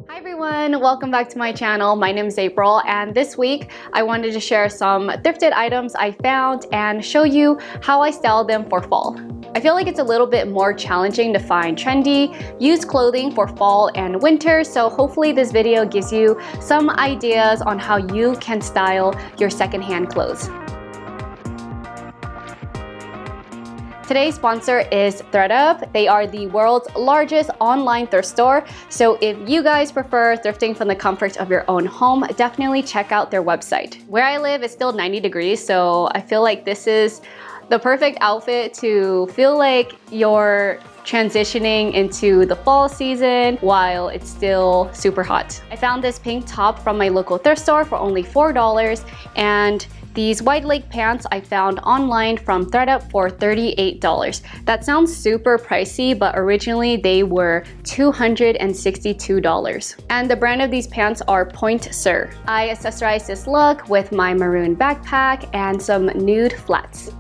Hi everyone, welcome back to my channel. My name is April, and this week I wanted to share some thrifted items I found and show you how I style them for fall. I feel like it's a little bit more challenging to find trendy, used clothing for fall and winter, so hopefully this video gives you some ideas on how you can style your secondhand clothes. Today's sponsor is ThredUp. They are the world's largest online thrift store. So if you guys prefer thrifting from the comfort of your own home, definitely check out their website. Where I live is still 90 degrees, so I feel like this is the perfect outfit to feel like you're transitioning into the fall season while it's still super hot. I found this pink top from my local thrift store for only $4, and these wide leg pants I found online from ThredUp for $38. That sounds super pricey, but originally they were $262. And the brand of these pants are Point Sur. I accessorized this look with my maroon backpack and some nude flats.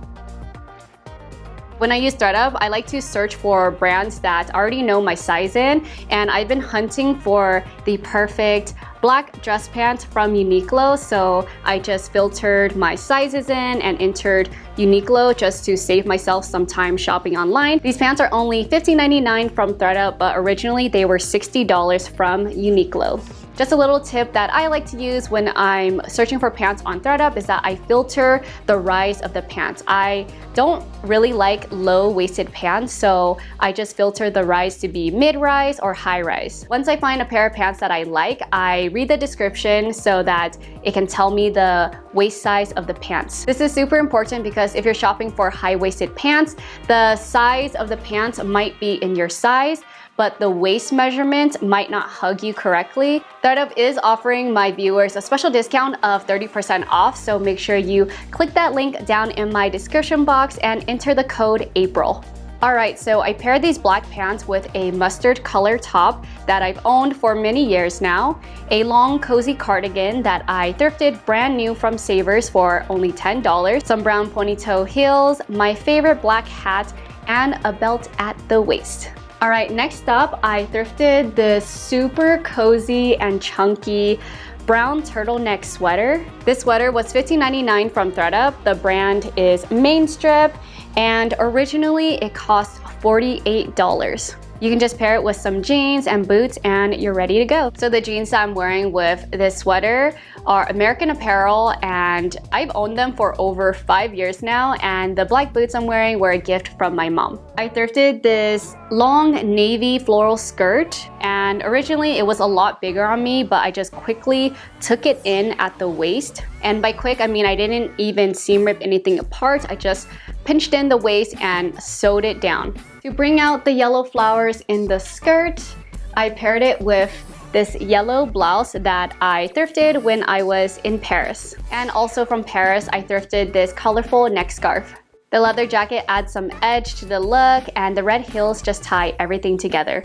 When I use ThredUp, I like to search for brands that I already know my size in, and I've been hunting for the perfect black dress pants from Uniqlo, so I just filtered my sizes in and entered Uniqlo just to save myself some time shopping online. These pants are only $15.99 from ThredUp, but originally they were $60 from Uniqlo. Just a little tip that I like to use when I'm searching for pants on ThredUp is that I filter the rise of the pants. I don't really like low-waisted pants, so I just filter the rise to be mid-rise or high-rise. Once I find a pair of pants that I like, I read the description so that it can tell me the waist size of the pants. This is super important because if you're shopping for high-waisted pants, the size of the pants might be in your size, but the waist measurement might not hug you correctly. ThredUp is offering my viewers a special discount of 30% off, so make sure you click that link down in my description box and enter the code April. Alright, so I paired these black pants with a mustard color top that I've owned for many years now, a long cozy cardigan that I thrifted brand new from Savers for only $10, some brown ponytail heels, my favorite black hat, and a belt at the waist. Alright, next up, I thrifted this super cozy and chunky brown turtleneck sweater. This sweater was $15.99 from ThredUp. The brand is Mainstrip, and originally it cost $48. You can just pair it with some jeans and boots and you're ready to go. So the jeans that I'm wearing with this sweater are American Apparel, and I've owned them for over 5 years now, and the black boots I'm wearing were a gift from my mom. I thrifted this long navy floral skirt, and originally it was a lot bigger on me, but I just quickly took it in at the waist. And by quick, I mean I didn't even seam rip anything apart. I just pinched in the waist and sewed it down. To bring out the yellow flowers in the skirt, I paired it with this yellow blouse that I thrifted when I was in Paris. And also from Paris, I thrifted this colorful neck scarf. The leather jacket adds some edge to the look, and the red heels just tie everything together.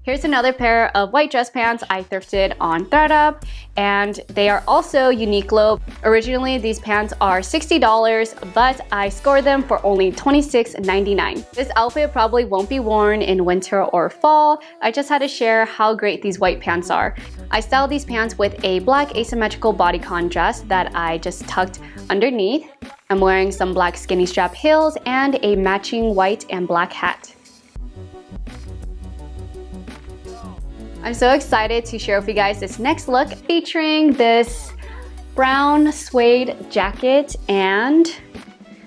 Here's another pair of white dress pants I thrifted on ThredUp, and they are also Uniqlo. Originally, these pants are $60, but I scored them for only $26.99. This outfit probably won't be worn in winter or fall. I just had to share how great these white pants are. I styled these pants with a black asymmetrical bodycon dress that I just tucked underneath. I'm wearing some black skinny strap heels and a matching white and black hat. I'm so excited to share with you guys this next look featuring this brown suede jacket and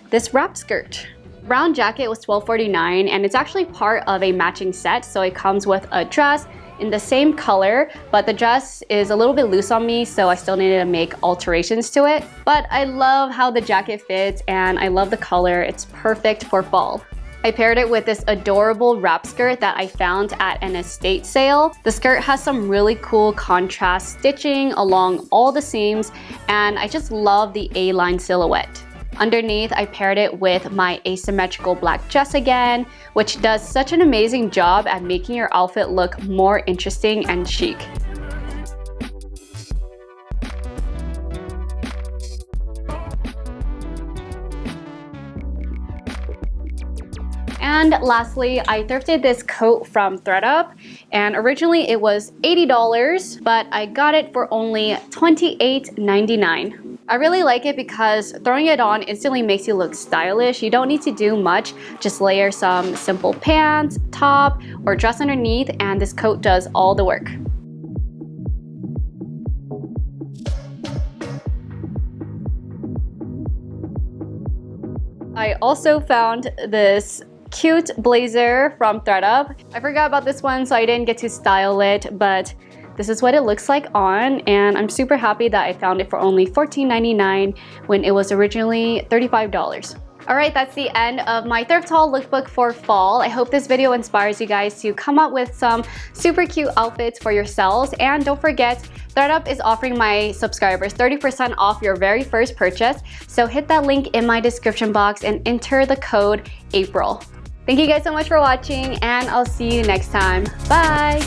this wrap skirt. Brown jacket was $12.49, and it's actually part of a matching set, so it comes with a dress in the same color, but the dress is a little bit loose on me, so I still needed to make alterations to it. But I love how the jacket fits, and I love the color. It's perfect for fall. I paired it with this adorable wrap skirt that I found at an estate sale. The skirt has some really cool contrast stitching along all the seams, and I just love the A-line silhouette. Underneath, I paired it with my asymmetrical black dress again, which does such an amazing job at making your outfit look more interesting and chic. And lastly, I thrifted this coat from ThredUp, and originally it was $80, but I got it for only $28.99. I really like it because throwing it on instantly makes you look stylish. You don't need to do much, just layer some simple pants, top, or dress underneath, and this coat does all the work. I also found this cute blazer from ThredUp. I forgot about this one, so I didn't get to style it, but this is what it looks like on, and I'm super happy that I found it for only $14.99 when it was originally $35. Alright, that's the end of my thrift haul lookbook for fall. I hope this video inspires you guys to come up with some super cute outfits for yourselves. And don't forget, ThredUp is offering my subscribers 30% off your very first purchase. So hit that link in my description box and enter the code April. Thank you guys so much for watching, and I'll see you next time. Bye!